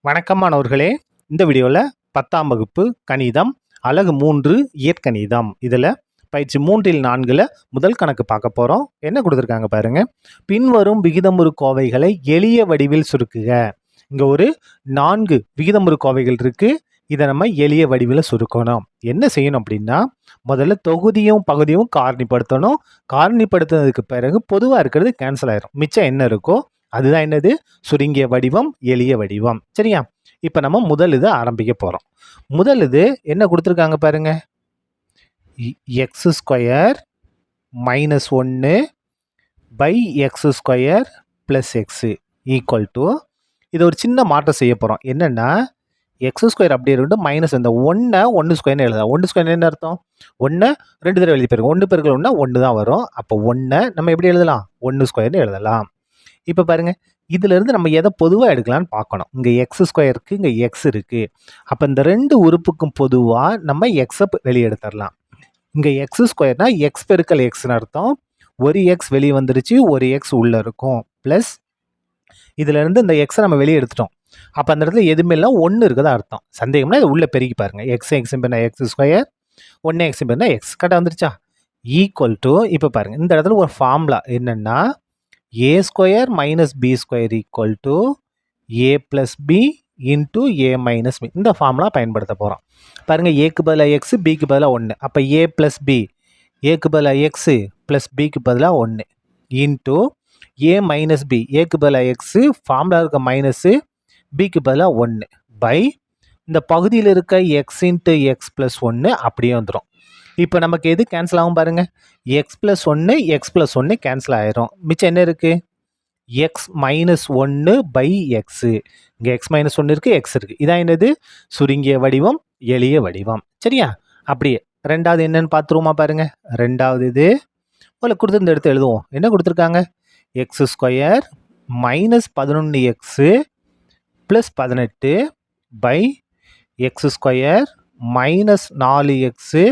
வணக்கம் மாணவர்களே. இந்த வீடியோவில் 10ஆம் வகுப்பு கணிதம் அலகு 3 இயற்கணிதம் இதில் பயிற்சி 3இல் 4ல் முதல் கணக்கு பார்க்க போகிறோம். என்ன கொடுத்துருக்காங்க பாருங்க. பின்வரும் விகிதமுறு கோவைகளை எளிய வடிவில் சுருக்குக. இங்கே ஒரு 4 விகிதமுறு கோவைகள் இருக்கு. இதை நம்ம எளிய வடிவில் சுருக்கணும். என்ன செய்யணும் அப்படின்னா, முதல்ல தொகுதியும் பகுதியும் காரணிப்படுத்தணும். காரணிப்படுத்தினதுக்கு பிறகு பொதுவாக இருக்கிறது கேன்சல் ஆயிரும். மிச்சம் என்ன இருக்கோ அதுதான் என்னது? சுருங்கிய வடிவம், எளிய வடிவம். சரியா? இப்போ நம்ம முதல் இது ஆரம்பிக்க போகிறோம். முதல் இது என்ன கொடுத்துருக்காங்க பாருங்க. X square minus 1 by x square plus x equal to, இது ஒரு சின்ன மாற்றம் செய்ய போகிறோம். என்னென்னா, எக்ஸ் ஸ்கொயர் அப்படி இருக்கட்டும், மைனஸ் இந்த 1 ஸ்கொயர்னு எழுதலாம். 1 ஸ்கொயர் என்ன அர்த்தம்? 1 2 தடவை எழுதி போயிருக்கோம். 1 பெருக்கல் 1 தான் வரும். அப்போ 1 நம்ம எப்படி எழுதலாம்? 1 ஸ்கொயர்னு எழுதலாம். இப்போ பாருங்க, இதிலிருந்து நம்ம எதை பொதுவாக எடுக்கலான்னு பார்க்கணும். இங்கே எக்ஸ் ஸ்கொயருக்கு இங்கே எக்ஸ் இருக்கு. அப்போ இந்த ரெண்டு உறுப்புக்கும் பொதுவாக நம்ம எக்ஸை வெளியே எடுத்துடலாம். இங்கே எக்ஸ் ஸ்கொயர்னா எக்ஸ் பெருக்கல் எக்ஸ்னு அர்த்தம். ஒரு எக்ஸ் வெளியே வந்துருச்சு, ஒரு எக்ஸ் உள்ளே இருக்கும். ப்ளஸ் இதிலிருந்து இந்த எக்ஸை நம்ம வெளியே எடுத்துட்டோம். அப்போ அந்த இடத்துல எதுவுமே இல்லை, 1 இருக்குதா அர்த்தம். சந்தேகம்னா இது உள்ளே பெருக்கி பாருங்க. எக்ஸ் பேர்னா எக்ஸ் ஸ்கொயர், 1 எக்ஸ் பேர்னா எக்ஸ். கரெக்டாக வந்துருச்சா? ஈக்குவல் டு, இப்போ பாருங்க, இந்த இடத்துல ஒரு ஃபார்முலா என்னென்னா, a square minus b square equal to a plus b into a minus b. இந்த ஃபார்முலா பயன்படுத்த போகிறோம். பாருங்கள், ஏக்கு பதிலாக எக்ஸு, பிக்கு பதிலாக 1. அப்போ ஏ ப்ளஸ் பி, ஏக்கு பதிலாக எக்ஸு ப்ளஸ் பிக்கு பதிலாக 1 இன்ட்டு ஏ மைனஸ் பி, ஏக்கு பதிலாக எக்ஸு, ஃபார்முலா இருக்க மைனஸு, பிக்கு பதிலாக 1 பை இந்த பகுதியில் இருக்க எக்ஸ் இன்ட்டு எக்ஸ் ப்ளஸ் 1 அப்படியே வந்துடும். இப்போ நமக்கு எது கேன்சல் ஆகும் பாருங்க. X plus 1 x plus 1 cancel ஆயிரும். மிச்சம் என்ன இருக்கு? X minus 1 by x. இங்கே எக்ஸ் மைனஸ் 1 இருக்கு, எக்ஸ் இருக்கு. இதான் என்னது? சுருங்கிய வடிவம், எளிய வடிவம். சரியா? அப்படியே ரெண்டாவது என்னன்னு பார்த்துருவோமா பாருங்க. ரெண்டாவது இது முதல்ல கொடுத்துருந்த எடுத்து எழுதுவோம். என்ன கொடுத்துருக்காங்க? X square minus 11 x plus 18 by x square minus 4 x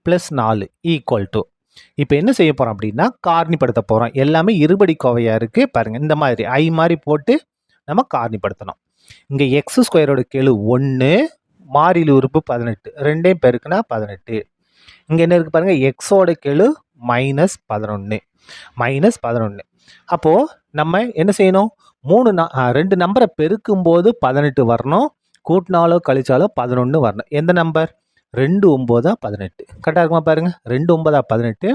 plus 4 equal to, இப்போ என்ன செய்ய போகிறோம் அப்படின்னா, காரணிப்படுத்த போகிறோம். எல்லாமே இருபடி கோவையாக இருக்குது பாருங்கள். இந்த மாதிரி ஐ மாதிரி போட்டு நம்ம காரணிப்படுத்தணும். இங்கே எக்ஸ் ஸ்கொயரோட கெழு 1, மாறிலி உறுப்பு 18, ரெண்டையும் பெருக்குனா 18. இங்கே என்ன இருக்குது பாருங்கள், எக்ஸோட கெழு மைனஸ் 11. அப்போது நம்ம என்ன செய்யணும்? 2 நம்பரை பெருக்கும்போது 18 வரணும், கூட்டினாலோ கழிச்சாலோ 11 வரணும். எந்த நம்பர்? 2 9 18. கரெக்டாக இருக்குமா பாருங்கள். 2 9 18.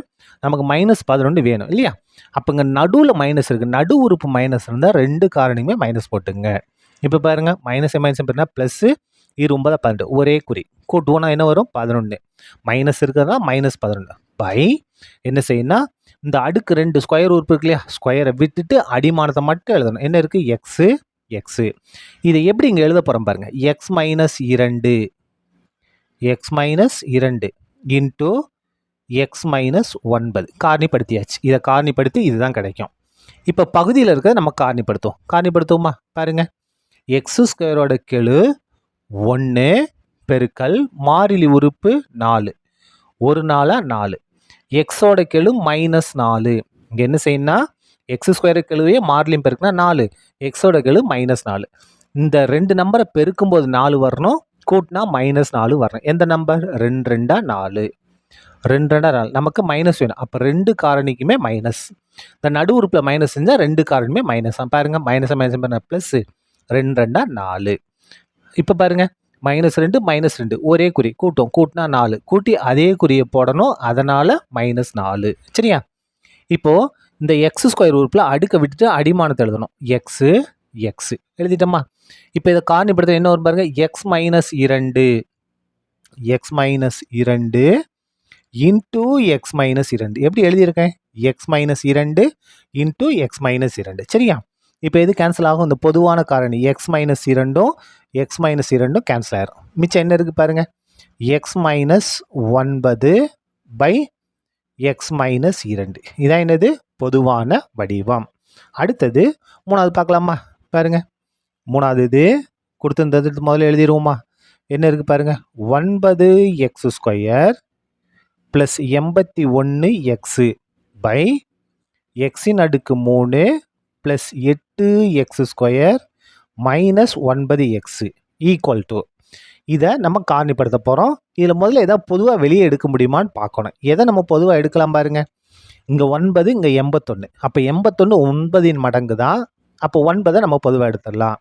நமக்கு மைனஸ் 11 வேணும் இல்லையா? அப்போ இங்கே நடுவில் மைனஸ் இருக்குது. நடு உறுப்பு மைனஸ் இருந்தால் 2 காரணியுமே மைனஸ் போட்டுங்க. இப்போ பாருங்கள், மைனஸ் பார்த்தீங்கன்னா ப்ளஸ்ஸு 2 9 12 ஒரே குறி. கூட்டுவோன்னா என்ன வரும்? 11. மைனஸ் இருக்கிறதா மைனஸ் 11 பை என்ன செய்யணும்னா, இந்த அடுக்கு 2 ஸ்கொயர் உறுப்பு இருக்கு இல்லையா? ஸ்கொயரை விட்டுட்டு அடிமானத்தை மட்டும் எழுதணும். என்ன இருக்குது? X x. இதை எப்படி இங்கே எழுத போகிறோம் பாருங்கள். X minus 2 X minus 2 into x minus 9 காரணிப்படுத்தியாச்சு. இதை காரணிப்படுத்தி இதுதான் கிடைக்கும். இப்போ பகுதியில் இருக்கிறத நம்ம காரணிப்படுத்துவோமா பாருங்கள். எக்ஸ் ஸ்கொயரோட கெழு 1 பெருக்கல் மாறிலி உறுப்பு 4, ஒரு 4 எக்ஸோட கெழு மைனஸ் 4. இங்கே என்ன செய்யணும்னா, எக்ஸ் ஸ்கொயர் கெழுவையே மாறிலியும் பெருக்குனா 4, எக்ஸோட கெழு மைனஸ் 4. இந்த 2 நம்பரை பெருக்கும்போது 4 வரணும், கூட்டினா மைனஸ் 4 வரணும். எந்த நம்பர்? 2 2 4. 2 2 4 நமக்கு மைனஸ் வேணும். அப்போ 2 காரணிக்குமே மைனஸ். இந்த நடு உறுப்பில் மைனஸ் செஞ்சால் 2 காரணியுமே மைனஸ். பாருங்க, மைனஸ் பண்ண ப்ளஸ் 2 2 4. இப்போ பாருங்க, -2 ஒரே குறி. கூட்டினா 4, கூட்டி அதே குறியை போடணும். அதனால -4. சரியா? இப்போ இந்த எக்ஸ் ஸ்கொயர் உறுப்பில் அடுக்க விட்டுட்டு அடிமானத்தை எழுதணும். எக்ஸு எக்ஸு எழுதிட்டோமா? இப்போ இதை காரணிப்படுத்த என்ன வரும் பாருங்க. X minus 2 into x minus 2. எப்படி எழுதியிருக்கேன்? X minus 2 into x minus 2. சரியா? இப்போ எது கேன்சல் ஆகும்? இந்த பொதுவான காரணி எக்ஸ் மைனஸ் 2 கேன்சல் ஆயிரும். மிச்சம் என்ன இருக்குது பாருங்கள். X minus 9 by x minus 2. இதான் என்னது? பொதுவான வடிவம். அடுத்தது மூணாவது பார்க்கலாமா பாருங்க. மூணாவது இது கொடுத்துருந்தது முதல்ல எழுதிடுவோமா? என்ன இருக்குது பாருங்கள். 9 x square plus 81 x by எக்ஸின் அடுக்கு 3 plus 8 x square minus 9x equal to இதை நம்ம காரணிப்படுத்த போகிறோம். இதில் முதல்ல எதாவது பொதுவாக வெளியே எடுக்க முடியுமான்னு பார்க்கணும். எதை நம்ம பொதுவாக எடுக்கலாம் பாருங்க. இங்கே 9, இங்கே 81. அப்போ 81 9 மடங்கு தான். அப்போ 9 நம்ம பொதுவாக எடுத்துடலாம்.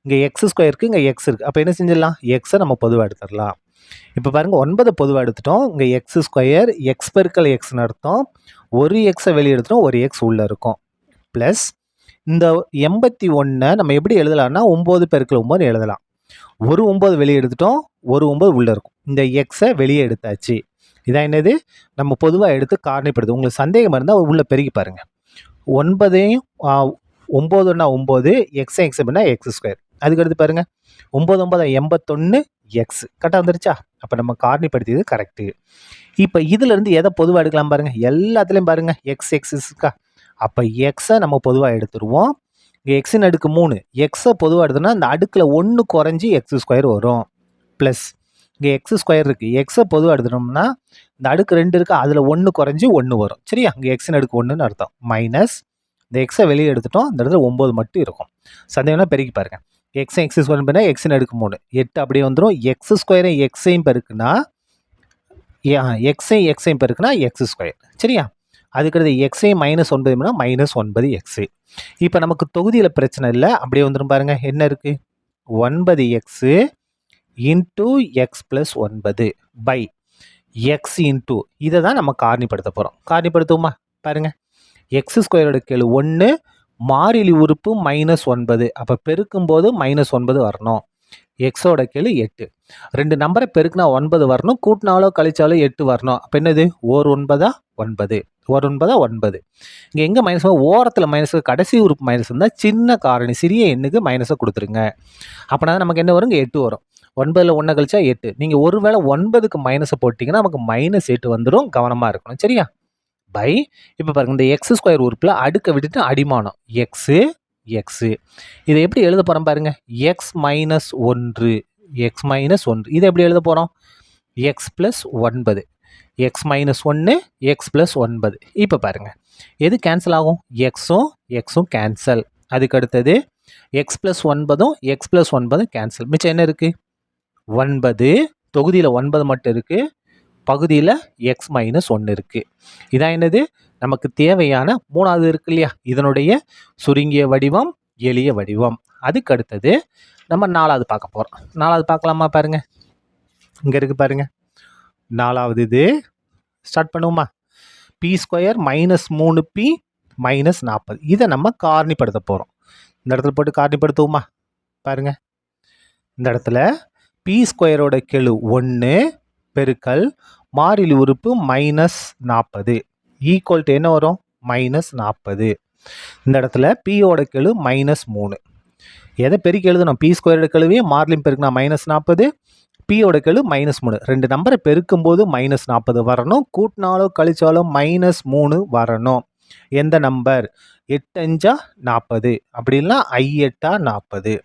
இங்கே எக்ஸ் ஸ்கொயருக்கு இங்கே எக்ஸ் இருக்குது. அப்போ என்ன செஞ்சிடலாம்? எக்ஸை நம்ம பொதுவாக எடுத்துடலாம். இப்போ பாருங்கள் 9 பொதுவாக எடுத்துட்டோம். இங்கே எக்ஸ் ஸ்கொயர் எக்ஸ் பெருக்கல் எக்ஸ்னு அர்த்தம். ஒரு எக்ஸை வெளியே எடுத்துட்டோம், ஒரு எக்ஸ் உள்ளே இருக்கும். ப்ளஸ் இந்த 81 நம்ம எப்படி எழுதலாம்னா 9 பெருக்கல் 9 எழுதலாம். ஒரு 9 வெளியே எடுத்துட்டோம், ஒரு 9 உள்ளே இருக்கும். இந்த எக்ஸை வெளியே எடுத்தாச்சு. இதான் என்னது? நம்ம பொதுவாக எடுத்து காரணிப்படுது. உங்களுக்கு சந்தேகம் இருந்தால் உள்ளே பெருகி பாருங்கள். 9ஐயும் 9 9 எக்ஸ் எக்ஸ் அப்படின்னா எக்ஸ் ஸ்கொயர். அதுக்கடுத்து பாருங்கள் 9 9 81 எக்ஸ் கரெக்டாக வந்துருச்சா? அப்போ நம்ம காரணிப்படுத்தியது கரெக்டு. இப்போ இதிலேருந்து எதை பொதுவாக எடுக்கலாம் பாருங்கள். எல்லாத்துலேயும் பாருங்கள் எக்ஸ் எக்ஸ் இருக்கா? அப்போ எக்ஸை நம்ம பொதுவாக எடுத்துருவோம். இங்கே எக்ஸின் அடுக்கு 3 எக்ஸை பொதுவாக எடுத்தோம்னா இந்த அடுக்கில் 1 குறைஞ்சி எக்ஸ் ஸ்கொயர் வரும். ப்ளஸ் இங்கே எக்ஸ் ஸ்கொயர் இருக்குது. எக்ஸை பொதுவாக எடுத்துட்டோம்னா இந்த அடுக்கு 2 இருக்குது, அதில் 1 குறைஞ்சி 1 வரும். சரியா? இங்கே எக்ஸின் அடுக்கு 1ன்னு அர்த்தம். மைனஸ் இந்த எக்ஸை வெளியே எடுத்துட்டோம், இந்த இடத்துல 9 மட்டும் இருக்கும். சந்தேகம்னா பெருக்கி பாருங்கள். எக்ஸ் எக்ஸ் ஸ்கொயர் பண்ணால் எக்ஸின் அடுக்கு 3 8 அப்படியே வந்துடும். எக்ஸ் ஸ்கொயரை எக்ஸையும் பெருக்குன்னா எக்ஸையும் பெருக்குன்னா எக்ஸ் ஸ்கொயர். சரியா? அதுக்கடுத்து எக்ஸையும் -9 மைனஸ் 9 எக்ஸு. இப்போ நமக்கு தொகுதியில் பிரச்சனை இல்லை, அப்படியே வந்துடும் பாருங்கள். என்ன இருக்குது? 9 x into x plus 9 by x into இதை தான் நம்ம காரணிப்படுத்த போகிறோம். காரணிப்படுத்துவோமா? பாருங்கள். எக்ஸ் ஸ்கொயரோட கெழு 1, மாறிலி உறுப்பு -9. அப்போ பெருக்கும்போது -9 வரணும். எக்ஸோட கெழு 8. 2 நம்பரை பெருக்குனா 9 வரணும், கூட்டினாலோ கழிச்சாலோ 8 வரணும். அப்போ என்னது? ஓர் 9 9, ஓர் 9 9. இங்கே எங்கே மைனஸ்? ஓரத்தில் மைனஸ், கடைசி உறுப்பு மைனஸ் இருந்தால் சின்ன காரணி சிறிய எண்ணுக்கு மைனஸை கொடுத்துருங்க. அப்படின்னா நமக்கு என்ன வரும்? இங்கே 8 வரும். 9ல் 1 கழிச்சா 8. நீங்கள் ஒருவேளை 9க்கு மைனஸை போட்டிங்கன்னா நமக்கு -8 வந்துடும். கவனமாக இருக்கணும். சரியா? பை இப்போ பாருங்கள், இந்த எக்ஸ் ஸ்கொயர் உறுப்பில் அடுக்க விட்டுட்டு அடிமானம் எக்ஸு எக்ஸு. இதை எப்படி எழுத போகிறோம் பாருங்கள். எக்ஸ் மைனஸ் 1 எக்ஸ் மைனஸ் 1 இதை எப்படி எழுத போகிறோம்? X plus 9 X minus 1 x plus 9. இப்போ பாருங்கள் எது கேன்சல் ஆகும்? எக்ஸும் கேன்சல். அதுக்கு அடுத்தது X plus 9 X plus 9 cancel. மிச்சம் என்ன இருக்குது? 9. தொகுதியில் 9 மட்டும் இருக்குது, பகுதியில் எக்ஸ் மைனஸ் 1 இருக்குது. இதான் என்னது? நமக்கு தேவையான 3வது இருக்கு இல்லையா? இதனுடைய சுருங்கிய வடிவம், எளிய வடிவம். அதுக்கு அடுத்தது நம்ம 4வது பார்க்க போகிறோம். 4வது பார்க்கலாமா? பாருங்கள், இங்கே இருக்குது பாருங்கள். 4வது இது ஸ்டார்ட் பண்ணுவோமா? பி ஸ்கொயர் -3p -40 இதை நம்ம காரணிப்படுத்த போகிறோம். இந்த இடத்துல போட்டு காரணிப்படுத்துவோமா? பாருங்கள், இந்த இடத்துல பி ஸ்கொயரோட கெழு 1 பெருக்கல் மாறிலி உறுப்பு -40 ஈக்குவல் டு என்ன வரும்? -40. இந்த இடத்துல பியோட கெழு -3. எதை பெருக்கி எழுதணும்? பி ஸ்கொயரோட கெழுவே மாறிலியும் பெருக்குனா -40, பியோட கெழு -3. 2 நம்பரை பெருக்கும்போது -40 வரணும், கூட்டினாலோ கழிச்சாலோ -3 வரணும். எந்த நம்பர்? 8 5 40, அப்படி இல்லைனா 8 40.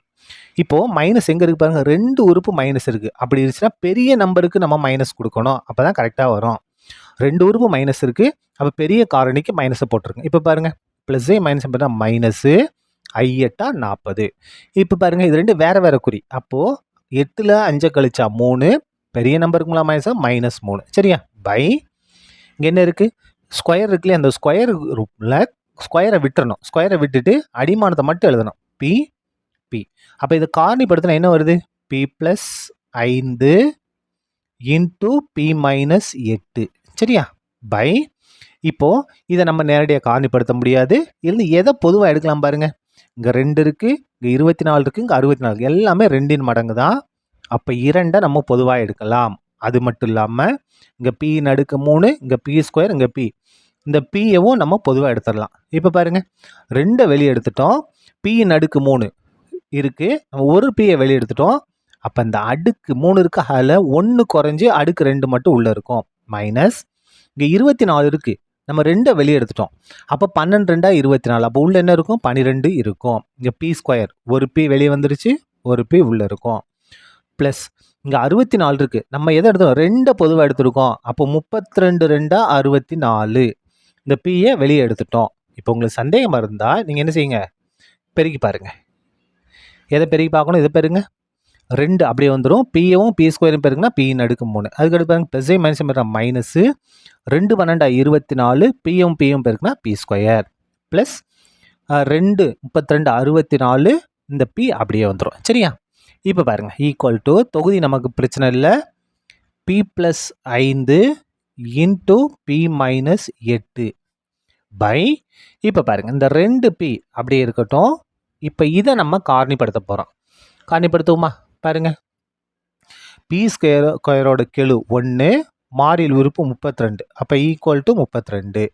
இப்போது மைனஸ் எங்கே இருக்குது பாருங்கள்? 2 உறுப்பு மைனஸ் இருக்குது. அப்படி இருந்துச்சுன்னா பெரிய நம்பருக்கு நம்ம மைனஸ் கொடுக்கணும், அப்போ தான் கரெக்டாக வரும். 2 உறுப்பு மைனஸ் இருக்குது, அப்போ பெரிய காரணிக்கு மைனஸை போட்டிருங்க. இப்போ பாருங்கள், ப்ளஸ்ஸே மைனஸ் பண்ணால் மைனஸு 8 40. இப்போ பாருங்கள், இது 2 வேறு வேறு குறி. அப்போது 8ல் 5 கழிச்சா 3, பெரிய நம்பருக்குங்களா மைனஸ் -3. சரியா? பை இங்கே என்ன இருக்குது? ஸ்கொயர் இருக்குல்லையே, அந்த ஸ்கொயர் குரூப்பில் ஸ்கொயரை விட்டுறணும். ஸ்கொயரை விட்டுட்டு அடிமானத்தை மட்டும் எழுதணும். P p. அப்போ இதை காரணிப்படுத்தினா என்ன வருது? P plus 5 into p minus 8. சரியா? பை இப்போது இதை நம்ம நேரடியாக காரணிப்படுத்த முடியாது. இதில் எதை பொதுவாக எடுக்கலாம் பாருங்கள். இங்கே 2 இருக்குது, இங்கே 24 இருக்குது, இங்கே 64, எல்லாமே 2 மடங்கு தான். அப்போ 2 நம்ம பொதுவாக எடுக்கலாம். அது மட்டும் இல்லாமல் இங்கே பி அடுக்கு 3, இங்கே பி ஸ்கொயர், இங்கே பி, இந்த பியவும் நம்ம பொதுவாக எடுத்துடலாம். இப்போ பாருங்கள், 2 வெளியே எடுத்துட்டோம், பி அடுக்கு 3 இருக்குது, நம்ம ஒரு பியை வெளியே எடுத்துட்டோம். அப்போ இந்த அடுக்கு 3 இருக்குது, அதில் 1 குறைஞ்சி அடுக்கு 2 மட்டும் உள்ளே இருக்கும். மைனஸ் இங்கே 24 இருக்குது, நம்ம 2 வெளியே எடுத்துட்டோம். அப்போ 12 2 24, அப்போ உள்ள என்ன இருக்கும்? 12 இருக்கும். இங்கே பி ஸ்கொயர், ஒரு பி வெளியே வந்துருச்சு, ஒரு பி உள்ளே இருக்கும். ப்ளஸ் இங்கே 64 இருக்குது, நம்ம எதை எடுத்துருக்கோம்? 2 பொதுவாக எடுத்துருக்கோம். அப்போ 32 2 64, இந்த பியை வெளியே எடுத்துட்டோம். இப்போ உங்களுக்கு சந்தேகமாக இருந்தால் நீங்கள் என்ன செய்யுங்க? பெருக்கி பாருங்கள். எதை பெருகி பார்க்கணும்? இதை பெருங்க 2 அப்படியே வந்துடும். பியும் பி ஸ்கொயரும் பெருக்குனா பின்னு அடுக்கு 3. அதுக்கடுத்து பாருங்க ப்ளஸ்ஸே மைனஸும் பெருங்க மைனஸு 2 12 24 பியும் பெருக்குனா பி ஸ்கொயர் ப்ளஸ் 2 32 64 இந்த பி அப்படியே வந்துடும். சரியா? இப்போ பாருங்க ஈக்குவல் டு தொகுதி நமக்கு பிரச்சனை இல்லை. P plus 5 into p minus 8 by இப்போ பாருங்க இந்த 2p அப்படியே இருக்கட்டும். இப்போ இதை நம்ம காரணிப்படுத்த போகிறோம். காரணிப்படுத்துவோமா? பாருங்க பி ஸ்கொயரோட கெழு 1 மாறில் உறுப்பு 32 அப்போ ஈக்குவல் டு 32.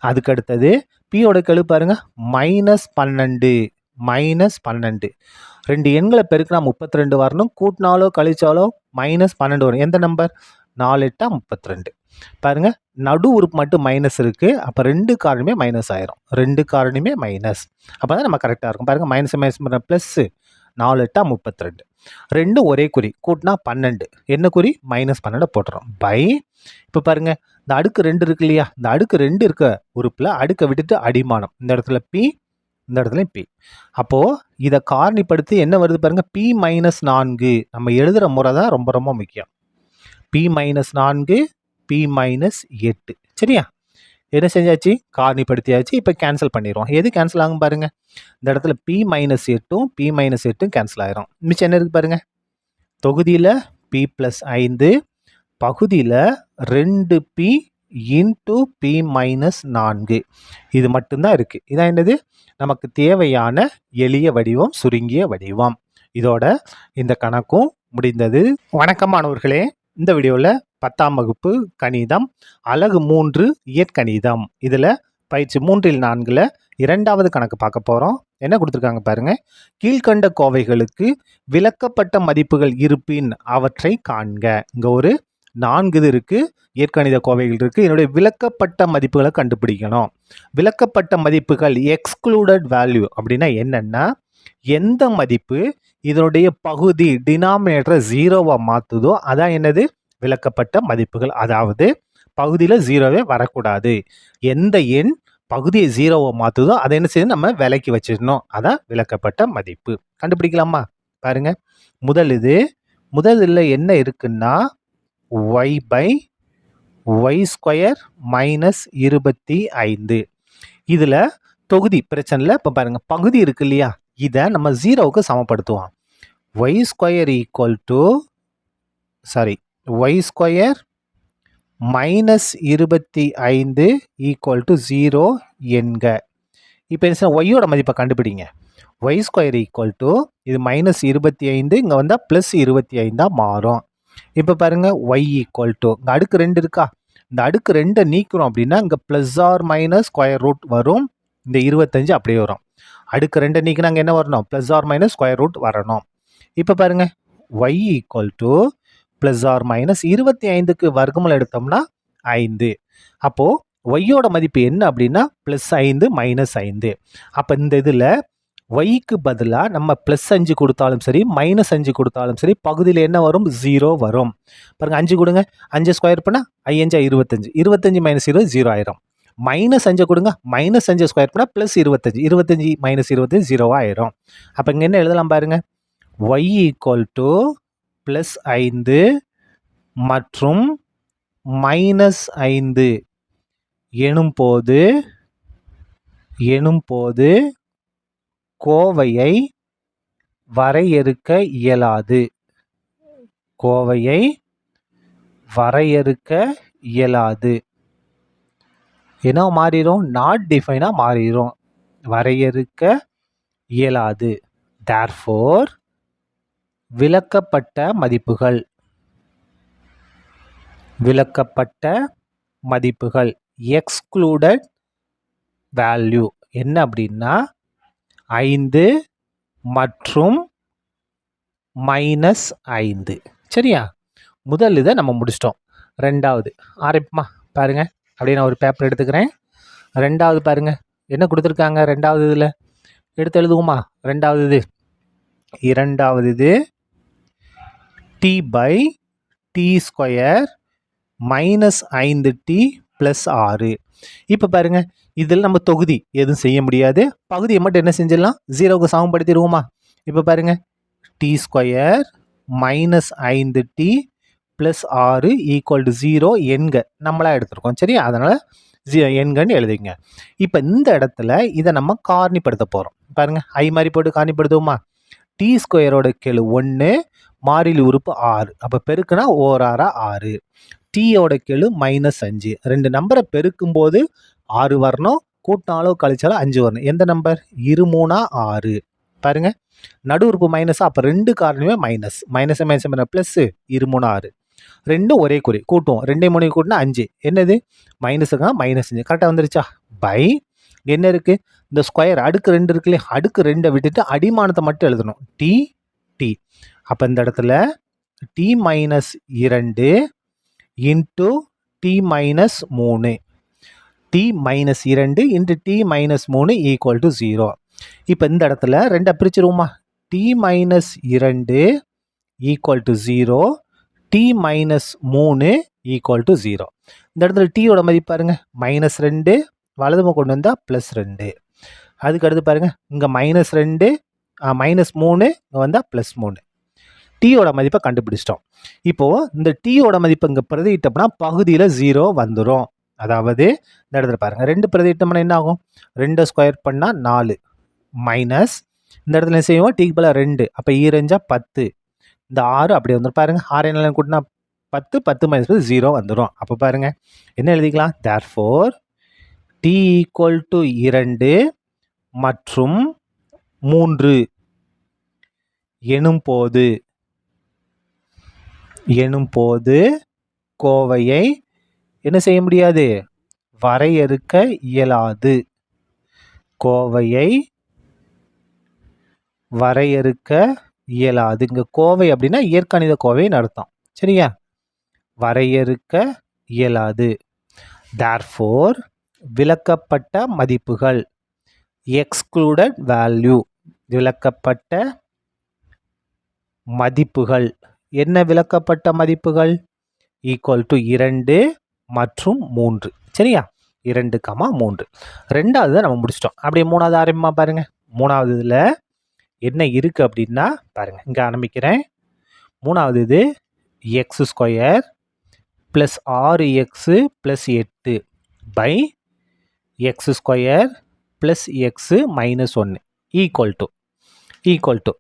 அதுக்கு அடுத்தது பியோட கெழு பாருங்க -12 2 எண்களை பெருக்கினா 32 வரணும். கூட்டினாலோ கழிச்சாலோ -12 வரும். எந்த நம்பர்? 4 8 32. பாருங்க நடு உறுப்பு மட்டும் மைனஸ் இருக்குது. அப்போ 2 காரணியுமே மைனஸ் ஆயிரும். 2 காரணியுமே மைனஸ். அப்போ தான் நம்ம கரெக்டாக இருக்கும். பாருங்கள் மைனஸ் மைனஸ் ப்ளஸ்ஸு 4 8 32. ரெண்டும் ஒரே குறி. கூட்டினா 12. என்ன குறி? -12 போட்டுறோம். பை இப்போ பாருங்கள் இந்த அடுக்கு 2 இருக்கு இல்லையா? இந்த அடுக்கு 2 இருக்க உறுப்பில் அடுக்கை விட்டுட்டு அடிமானம். இந்த இடத்துல பி, இந்த இடத்துல பி. அப்போது இதை காரணிப்படுத்தி என்ன வருது பாருங்கள்? பி -4. நம்ம எழுதுகிற முறை தான் ரொம்ப ரொம்ப முக்கியம். P -4 p -8. சரியா? என்ன செஞ்சாச்சு? காரணிப்படுத்தியாச்சு. இப்போ கேன்சல் பண்ணிடுவோம். எது கேன்சல் ஆகும் பாருங்க? இந்த இடத்துல பி -8ம் பி -8ம் கேன்சல் ஆயிரும். மிச்சம் என்ன இருக்கு பாருங்க? தொகுதியில் பி ப்ளஸ் 5 பகுதியில் 2p இன்ட்டு பி -4 இது மட்டும்தான் இருக்குது. இதான் என்னது? நமக்கு தேவையான எளிய வடிவம், சுருங்கிய வடிவம். இதோட இந்த கணக்கும் முடிந்தது. வணக்கம் மாணவர்களே. இந்த வீடியோவில் 10ஆம் வகுப்பு கணிதம் அலகு 3 இயற்கணிதம் இதில் பயிற்சி 3ல் 4ல் 2வது கணக்கு பார்க்க போகிறோம். என்ன கொடுத்துருக்காங்க பாருங்க? கீழ்கண்ட கோவைகளுக்கு விலக்கப்பட்ட மதிப்புகள் இருப்பின் அவற்றை காண்க. இங்கே ஒரு 4 இது இருக்குது. இயற்கணித கோவைகள் இருக்குது. என்னுடைய விலக்கப்பட்ட மதிப்புகளை கண்டுபிடிக்கணும். விலக்கப்பட்ட மதிப்புகள் எக்ஸ்க்ளூடட் வேல்யூ அப்படின்னா என்னென்னா, எந்த மதிப்பு இதனுடைய பகுதி டினாமினேட்டரை 0வா மாற்றுதோ அதான் என்னது? விலக்கப்பட்ட மதிப்புகள். அதாவது பகுதியில் 0வே வரக்கூடாது. எந்த எண் பகுதியை 0வா மாற்றுதோ அதை என்ன செய்யணும்? நம்ம விலக்கி வச்சிடணும். அதான் விலக்கப்பட்ட மதிப்பு. கண்டுபிடிக்கலாமா? பாருங்க முதல் என்ன இருக்குன்னா y/y² -25. இதில் தொகுதி பிரச்சனையில் இப்போ பாருங்க பகுதி இருக்கு இல்லையா? இதை நம்ம 0வுக்கு சமப்படுத்துவோம். y² -25 = 0 என்க. இப்போ என்ன? ஒய்யோட மதிப்பை கண்டுபிடிங்க. y² இது -25 இங்கே வந்தால் +25 மாறும். இப்போ பாருங்கள் y = இங்கே அடுக்கு 2 இருக்கா? இந்த அடுக்கு 2 நீக்கிறோம் அப்படின்னா இங்கே +or- √ வரும். இந்த 25 அப்படியே வரும். அடுக்கு 2 நீக்கினா அங்கே என்ன வரணும்? +or- வரணும். இப்போ பாருங்கள் y = +or- 25க்கு எடுத்தோம்னா 5. அப்போது ஒய்யோட மதிப்பு என்ன அப்படின்னா +5 -5. அப்போ இந்த இதில் ஒய்க்கு பதிலாக நம்ம +5 கொடுத்தாலும் சரி -5 கொடுத்தாலும் சரி பகுதியில் என்ன வரும்? 0 வரும். பாருங்கள் 5 கொடுங்க. 5 ஸ்கொயர் பண்ணால் 5 25. 25 -20 0 ஆயிரும். -5 கொடுங்க. -5 ஸ்கொயர் பண்ணால் +25. 25 -20 0 ஆயிரும். அப்போ இங்கே என்ன எழுதலாம் பாருங்கள்? y = +5 மற்றும் -5 எனும்போது கோவையை வரையறுக்க இயலாது. என்ன மாறிடும்? நாட் டிஃபைனாக மாறிடும். வரையறுக்க இயலாது. தேர்ஃபோர் விலக்கப்பட்ட மதிப்புகள் எக்ஸ்க்ளூடட் வேல்யூ என்ன அப்படின்னா 5 மற்றும் -5. சரியா? முதல் இதை நம்ம முடிச்சிட்டோம். 2வது ஆரம்பிப்போமா? பாருங்க அப்படியே நான் ஒரு பேப்பர் எடுத்துக்கிறேன். 2வது பாருங்க என்ன கொடுத்துருக்காங்க? 2வது இதில் எடுத்து எழுதுவோமா? 2வது இது t/t² -5t + 6. இப்போ பாருங்க இதில் நம்ம தொகுதி எதுவும் செய்ய முடியாது. பகுதியை மட்டும் என்ன செஞ்சிடலாம்? 0வுக்கு சமப்படுத்திடுவோமா? இப்போ பாருங்க t square minus 5t plus 6 equal to 0 எண்க நம்மளா எடுத்திருக்கோம் சரியா, அதனால் எண்கன்னு எழுதிங்க. இப்போ இந்த இடத்துல இதை நம்ம காரணிப்படுத்த போகிறோம். பாருங்க ஐ மாதிரி போட்டு காரணிப்படுத்துவோமா, டி ஸ்கொயரோட கெழு 1, மாறிலி உறுப்பு 6, அப்போ பெருக்குனா ஓர் 6, டீயோட கெழு -5. ரெண்டு நம்பரை பெருக்கும் போது 6 வரணும், கூட்டினாலும் கழிச்சாலும் 5 வரணும். எந்த நம்பர்? 2 3 6. பாருங்க நடு உறுப்பு மைனஸ், அப்போ ரெண்டு காரணியுமே மைனஸ், மைனஸ் மைனஸ் ப்ளஸ் 2 3 6, ரெண்டும் ஒரே குறி கூட்டுவோம். 2 3 கூட்டினா 5, என்னது மைனஸுங்க -5 கரெக்டாக வந்துருச்சா. பை என்ன இருக்கு, இந்த ஸ்கொயர் அடுக்கு 2 இருக்கு இல்லையா, அடுக்கு 2 விட்டுட்டு அடிமானத்தை மட்டும் எழுதணும், டி டி. அப்போ இந்த இடத்துல t -2 into t -3, t -2 into t -3 equal to 0. இப்போ இந்த இடத்துல ரெண்டை பிரிச்சிருவோமா, t -2 equal to 0, t -3 equal to 0. இந்த இடத்துல டீயோட மதிப்பு பாருங்க -2, வலதுமா கொண்டு வந்தால் +2. அதுக்கு அடுத்து பாருங்க இங்கே -2 -3 இங்கே வந்தால் +3. டீயோட மதிப்பை கண்டுபிடிச்சிட்டோம். இப்போது இந்த டீயோட மதிப்பை இங்கே பிரதியிட்டோம்னா பகுதியில் 0 வந்துடும். அதாவது இந்த இடத்துல பாருங்கள் 2 பிரதியிட்டோம்னா என்ன ஆகும், 2 ஸ்கொயர் பண்ணால் 4 மைனஸ் இந்த இடத்துல செய்வோம் டீக்கு பதிலாக 2, அப்போ 2 10, இந்த 6 அப்படியே வந்துடும். பாருங்கள் 6 என்ன கூட்டினா 10, 10 மைனஸ் 0 வந்துடும். அப்போ பாருங்கள் என்ன எழுதிக்கலாம், தேர்ஃபோர் டி ஈக்குவல் டு 2 மற்றும் 3 எனும்போது கோவையை என்ன செய்ய முடியாது, வரையறுக்க இயலாது. கோவையை வரையறுக்க இயலாது. இங்கே கோவை அப்படின்னா இயற்கணித கோவைன்னு அர்த்தம் சரியா, வரையறுக்க இயலாது. தேர்ஃபோர் விலக்கப்பட்ட மதிப்புகள், எக்ஸ்க்ளூடட் வேல்யூ, விலக்கப்பட்ட மதிப்புகள், என்ன விலக்கப்பட்ட மதிப்புகள், ஈக்குவல் டு 2 மற்றும் 3 சரியா, 2, 3. ரெண்டாவது நம்ம முடிச்சிட்டோம். அப்படியே மூணாவது ஆரம்பமாக பாருங்க, மூணாவது இதில் என்ன இருக்குது அப்படின்னா பாருங்கள் இங்கே ஆரம்பிக்கிறேன். மூணாவது இது x square plus 6x plus 8 by x square plus x -1 equal to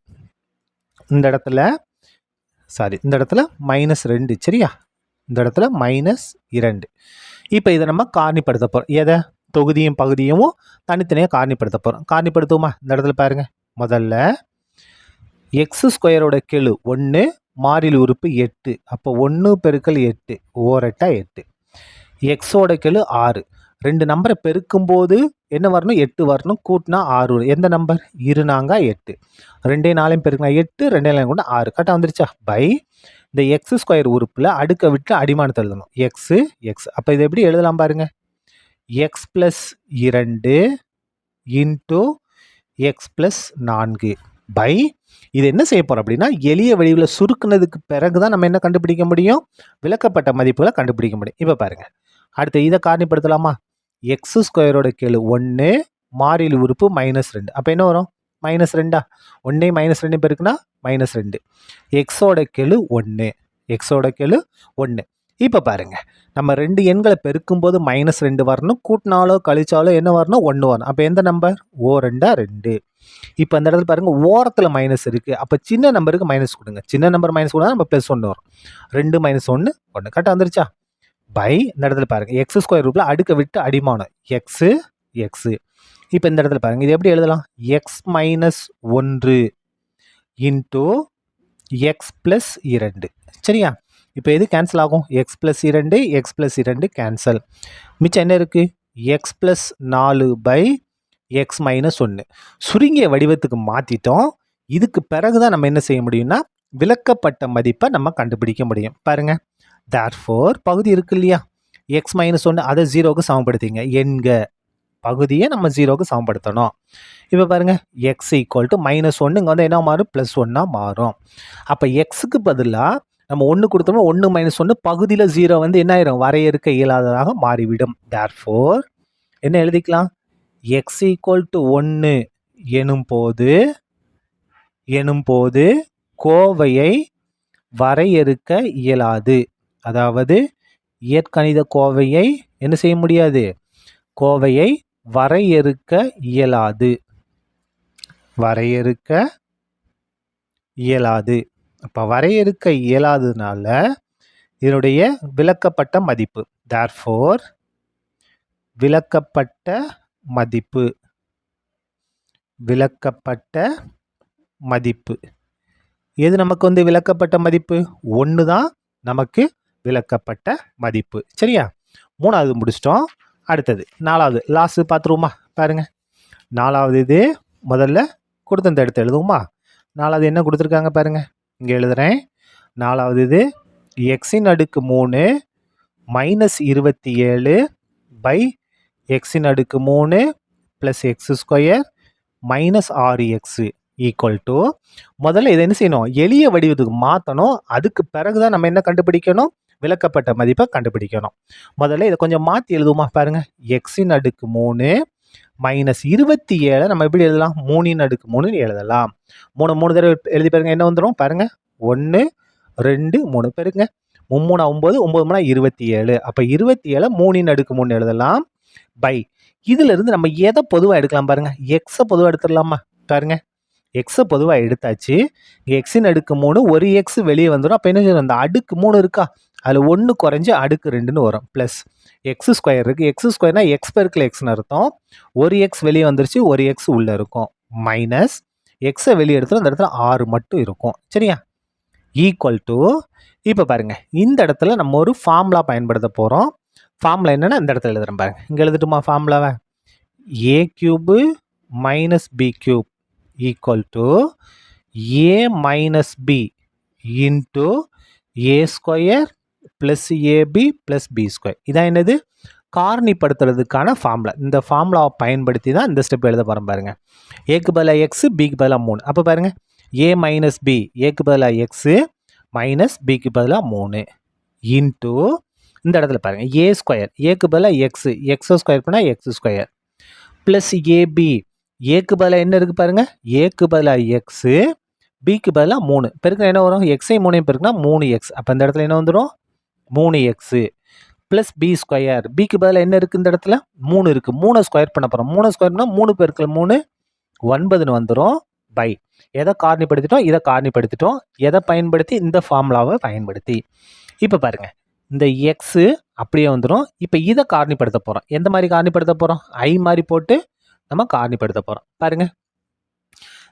இந்த இடத்துல இந்த இடத்துல -2 சரியா, இந்த இடத்துல -2. இப்போ இதை நம்ம காரணிப்படுத்த போகிறோம். எதை, தொகுதியும் பகுதியும் தனித்தனியாக காரணிப்படுத்த போகிறோம். காரணிப்படுத்துவோமா, இந்த இடத்துல பாருங்கள் முதல்ல எக்ஸ் ஸ்கொயரோட கெழு 1, மாறிலி உறுப்பு 8, அப்போ 1 பெருக்கல் 8 ஓரட்டா 8, எக்ஸோட கெழு 6, ரெண்டு நம்பரை பெருக்கும்போது என்ன வரணும், 8 வரணும், கூட்டினா 6 வரும். எந்த நம்பர், 2 4 8, 2 4 பெருக்கினா 8, 2 4 கூட 6 கரெக்டாக வந்துருச்சா. பை இந்த எக்ஸ் ஸ்கொயர் உறுப்பில் அடுக்க விட்டு அடிமானத்தை எழுதணும், எக்ஸு எக்ஸ். அப்போ இதை எப்படி எழுதலாம் பாருங்க, x plus 2 into x plus 4 by இது என்ன செய்ய போகிறோம் அப்படின்னா எளிய வடிவில் சுருக்குனதுக்கு பிறகு தான் நம்ம என்ன கண்டுபிடிக்க முடியும், விலக்கப்பட்ட மதிப்புகளை கண்டுபிடிக்க முடியும். இப்போ பாருங்கள் அடுத்து இதை காரணிப்படுத்தலாமா, எக்ஸ் ஸ்கொயரோட கெழு 1, மாறிலி உறுப்பு -2, அப்போ என்ன வரும், -2, 1 -2 பெருக்குனா -2, எக்ஸோட கெழு 1. இப்போ பாருங்க நம்ம ரெண்டு எண்களை பெருக்கும்போது -2 வரணும், கூட்டினாலோ கழிச்சாலோ என்ன வரணும், 1 வரணும். அப்போ எந்த நம்பர், ஓ 2. இப்போ அந்த இடத்துல பாருங்க ஓரத்தில் மைனஸ் இருக்குது, அப்போ சின்ன நம்பருக்கு மைனஸ் கொடுங்க, சின்ன நம்பர் மைனஸ் கொடுத்தா நம்ம +1 வரும், 2 -1 1 கரெக்டாக வந்துருச்சா. பை இந்த இடத்துல பாருங்க எக்ஸ் ஸ்கொயர் ரூப்ல அடுக்க விட்டு அடிமானம் எக்ஸு எக்ஸு. இப்போ இந்த இடத்துல பாருங்க இது எப்படி எழுதலாம், எக்ஸ் -1 இன்ட்டு எக்ஸ் ப்ளஸ் 2 சரியா. இப்போ எது கேன்சல் ஆகும், எக்ஸ் ப்ளஸ் 2 கேன்சல், மிச்சம் என்ன இருக்குது, எக்ஸ் ப்ளஸ் 4 பை எக்ஸ் -1 சுருங்கிய வடிவத்துக்கு மாற்றிட்டோம். இதுக்கு பிறகு தான் நம்ம என்ன செய்ய முடியும்னா விலக்கப்பட்ட மதிப்பை நம்ம கண்டுபிடிக்க முடியும். பாருங்க தேர்ஃபோர் பகுதி இருக்கு இல்லையா, எக்ஸ் -1 அதை 0க்கு சமப்படுத்திங்க, எண்க பகுதியை நம்ம 0க்கு சமப்படுத்தணும். இப்போ பாருங்க எக்ஸ் ஈக்குவல் டு -1 இங்கே வந்து என்ன மாறும், +1 மாறும். அப்போ எக்ஸுக்கு பதிலாக நம்ம 1 கொடுத்தோம்னா 1 -1 பகுதியில் 0 வந்து என்ன ஆயிரும், வரையறுக்க இயலாததாக மாறிவிடும். தேர்ஃபோர் என்ன எழுதிக்கலாம், எக்ஸ் ஈக்குவல் டு 1 எனும் போது எனும்போது கோவையை வரையறுக்க இயலாது. அதாவது இயற்கணித கோவையை என்ன செய்ய முடியாது? கோவையை வரையறுக்க இயலாது. வரையறுக்க இயலாது. அப்போ வரையறுக்க இயலாததுனால இதனுடைய விளக்கப்பட்ட மதிப்பு, therefore விளக்கப்பட்ட மதிப்பு, விளக்கப்பட்ட மதிப்பு எது நமக்கு வந்து விளக்கப்பட்ட மதிப்பு? 1 தான் நமக்கு விளக்கப்பட்ட மதிப்பு. சரியா? 3வது முடிச்சிட்டோம். அடுத்தது 4வது லாஸ்ட் பார்த்துருவோமா? பாருங்க, 4வது இது முதல்ல கொடுத்த இந்த இடத்த எழுதுவோமா? 4வது என்ன கொடுத்துருக்காங்க பாருங்க, இங்கே எழுதுறேன். 4வது இது எக்ஸின் அடுக்கு 3 மைனஸ் 27 பை எக்ஸின் அடுக்கு 3 plus X square minus 6x equal to, முதல்ல இதை என்ன செய்யணும்? எளிய வடிவத்துக்கு மாற்றணும். அதுக்கு பிறகு தான் நம்ம என்ன கண்டுபிடிக்கணும்? விளக்கப்பட்ட மதிப்பை கண்டுபிடிக்கணும். முதல்ல இதை கொஞ்சம் மாற்றி எழுதுவோமா? பாருங்க, எக்ஸின் அடுக்கு 3 மைனஸ் 27 நம்ம எப்படி எழுதலாம்? 3ன் அடுக்கு 3 எழுதலாம். 3 தடவை எழுதி பாருங்க, என்ன வந்துடும் பாருங்க, 1 2 3 பெருங்க, 3 9 9 27. அப்போ 27 3ன் அடுக்கு 3 எழுதலாம் பை, இதுல இருந்து நம்ம எதை பொதுவாக எடுக்கலாம் பாருங்க, எக்ஸை பொதுவாக எடுத்துடலாமா? பாருங்க, எக்ஸை பொதுவாக எடுத்தாச்சு. எக்ஸின் அடுக்கு 3 ஒரு எக்ஸ் வெளியே வந்துடும். அப்போ என்ன செய்யணும்? அந்த அடுக்கு 3 இருக்கா, அதில் 1 குறைஞ்சி அடுக்கு 2ன்னு வரும். ப்ளஸ் எக்ஸ் ஸ்கொயர் இருக்குது. எக்ஸ் ஸ்கொயர்னா எக்ஸ் பெருக்கல் எக்ஸ்னு அர்த்தம். ஒரு எக்ஸ் வெளியே வந்துருச்சு, ஒரு எக்ஸ் உள்ளே இருக்கும். மைனஸ் எக்ஸை வெளியே எடுத்துடும், அந்த இடத்துல 6 மட்டும் இருக்கும். சரியா? ஈக்குவல் டு, இப்போ பாருங்க, இந்த இடத்துல நம்ம ஒரு ஃபார்முலா பயன்படுத்த போகிறோம். ஃபார்முலா என்னென்னா இந்த இடத்துல எழுதுறேன் பாருங்க. இங்கே எழுதுட்டுமா ஃபார்முலாவை? A cube minus b cube equal to a minus b into a square plus ab plus b square. இதான் என்னது? காரணிப்படுத்துறதுக்கான ஃபார்முலா. இந்த ஃபார்முலாவை பயன்படுத்தி தான் இந்த ஸ்டெப் எழுத போகிறோம் பாருங்க. ஏக்கு பதிலாக எக்ஸு, பிக்கு பதிலாக 3. அப்போ பாருங்க, ஏ மைனஸ் பி, ஏக்கு பதிலாக எக்ஸு மைனஸ் பிக்கு பதிலாக 3 இன்ட்டு இந்த இடத்துல பாருங்க, ஏ ஸ்கொயர், ஏக்கு பதிலாக எக்ஸு, எக்ஸை ஸ்கொயர் பண்ணால் எக்ஸ் ஸ்கொயர் ப்ளஸ் ஏபி, ஏக்கு பதிலாக என்ன இருக்குது பாருங்க, ஏக்கு பதிலாக எக்ஸு, பிக்கு பதிலாக 3 பெருக்கினா என்ன வரும்? எக்ஸை 3 பெருக்கினா 3x. அப்போ இந்த இடத்துல என்ன வந்துடும்? 3x ப்ளஸ் பி ஸ்கொயர், பிக்கு பதிலாக என்ன இருக்குது இந்த இடத்துல? 3 இருக்குது. 3 ஸ்கொயர் பண்ண போகிறோம். 3 ஸ்கொயர் பண்ணால் 3 பெருக்கல் 3 9ன்னு வந்துடும் பை, எதை காரணிப்படுத்திட்டோம்? இதை காரணிப்படுத்திட்டோம். எதை பயன்படுத்தி? இந்த ஃபார்முலாவை பயன்படுத்தி. இப்போ பாருங்க, இந்த எக்ஸு அப்படியே வந்துடும். இப்போ இதை காரணிப்படுத்த போகிறோம். எந்த மாதிரி காரணிப்படுத்த போகிறோம்? ஐ மாதிரி போட்டு நம்ம காரணிப்படுத்த போகிறோம். பாருங்க,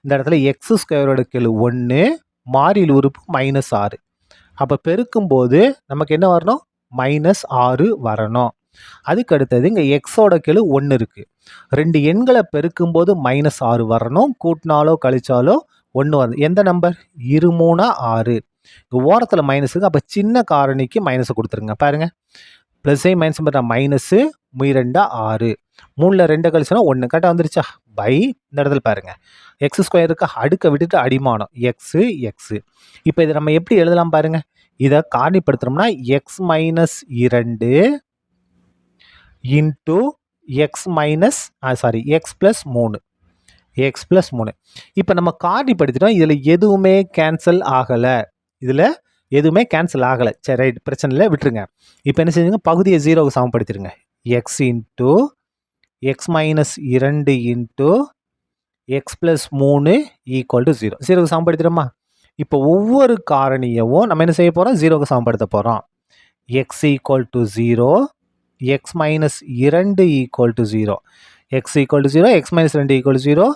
இந்த இடத்துல எக்ஸ் ஸ்கொயரோட கெழு 1, மாறியில் உறுப்பு -6. அப்போ பெருக்கும்போது நமக்கு என்ன வரணும்? -6 வரணும். அதுக்கு அடுத்தது இங்கே எக்ஸோட கெழு 1 இருக்குது. 2 எண்களை பெருக்கும்போது -6 வரணும். கூட்டினாலோ கழிச்சாலோ 1 வருது. எந்த நம்பர்? 2 3 6. ஓரத்தில் மைனஸுக்கு, அப்போ சின்ன காரணிக்கு மைனஸை கொடுத்துருங்க. பாருங்கள், ப்ளஸ்ஸை மைனஸ் பண்ணுற மைனஸு 2 6. 3ல் 2 கழிச்சோன்னா 1. கரெக்டாக வந்துருச்சா? பை, இந்த இடத்துல பாருங்கள், எக்ஸ் ஸ்கொயருக்கு அடுக்க விட்டுட்டு அடிமானம் எக்ஸு எக்ஸு. இப்போ இதை நம்ம எப்படி எழுதலாம் பாருங்கள். இதை காரணிப்படுத்துகிறோம்னா x minus 2 into x minus x plus 3, x plus 3. இப்போ நம்ம காரணிப்படுத்திட்டோம். இதில் எதுவுமே கேன்சல் ஆகலை. இதில் எதுவுமே கேன்சல் ஆகலை. சரி, ரைட், பிரச்சனை இல்லை, விட்டுருங்க. இப்போ என்ன செஞ்சுங்க? பகுதியை 0க்கு சமப்படுத்திடுங்க. X into x minus 2 into x plus 3 equal to 0. 0க்கு சமப்படுத்திடுமா? இப்போ ஒவ்வொரு காரணியவும் நம்ம என்ன செய்ய போகிறோம்? 0க்கு சமப்படுத்த போகிறோம். X equal to 0, X minus 2 equal to 0, X equal to 0, X minus 2 equal to 0,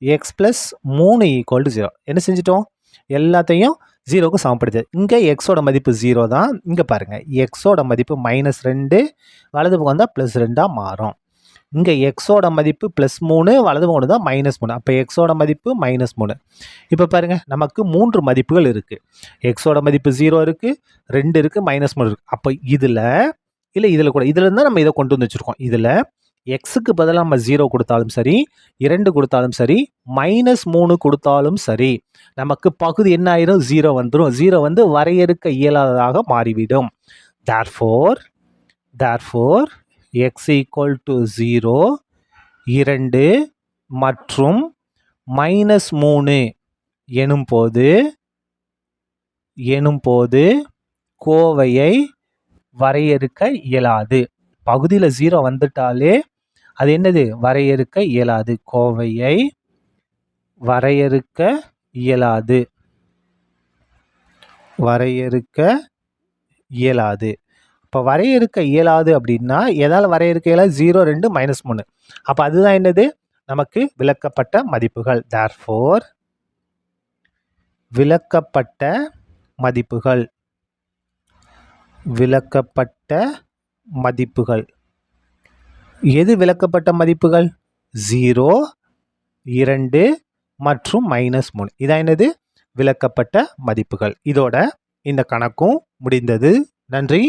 X plus 3 equal to 0. என்ன செஞ்சிட்டோம்? எல்லாத்தையும் 0க்கு சமப்படுத்து. இங்கே எக்ஸோட மதிப்பு 0 தான். இங்கே பாருங்கள், எக்ஸோட மதிப்பு -2, வலது பக்கம் வந்தால் +2 மாறும். இங்கே எக்ஸோட மதிப்பு +3, வலது பக்கம் வந்தால் -3. அப்போ எக்ஸோட மதிப்பு -3. இப்போ பாருங்கள், நமக்கு 3 மதிப்புகள் இருக்குது. எக்ஸோட மதிப்பு 0 இருக்குது, 2 இருக்குது, -3 இருக்குது. அப்போ இதில் கூட இதில் இருந்தால் நம்ம இதை கொண்டு வந்து வச்சுருக்கோம். இதில் எக்ஸுக்கு பதிலாக நம்ம 0 கொடுத்தாலும் சரி, 2 கொடுத்தாலும் சரி, -3 கொடுத்தாலும் சரி, நமக்கு பகுதி என்ன ஆயிரும்? 0 வந்துடும். 0 வந்து வரையறுக்க இயலாததாக மாறிவிடும். therefore x equal to 0, 2 மற்றும் -3 எனும்போது கோவையை வரையறுக்க இயலாது. பகுதியில் 0 வந்துட்டாலே அது என்னது? வரையறுக்க இயலாது. கோவையை வரையறுக்க இயலாது. இப்போ வரையறுக்க இயலாது அப்படின்னா எதால் வரையறுக்க இயலாது? 0, 2, -3. அப்போ அதுதான் என்னது? நமக்கு விலக்கப்பட்ட மதிப்புகள். therefore விலக்கப்பட்ட மதிப்புகள். எது விலக்கப்பட்ட மதிப்புகள்? 0, 2 மற்றும் -3. இதான் என்னது? விலக்கப்பட்ட மதிப்புகள். இதோட இந்த கணக்கும் முடிந்தது. நன்றி.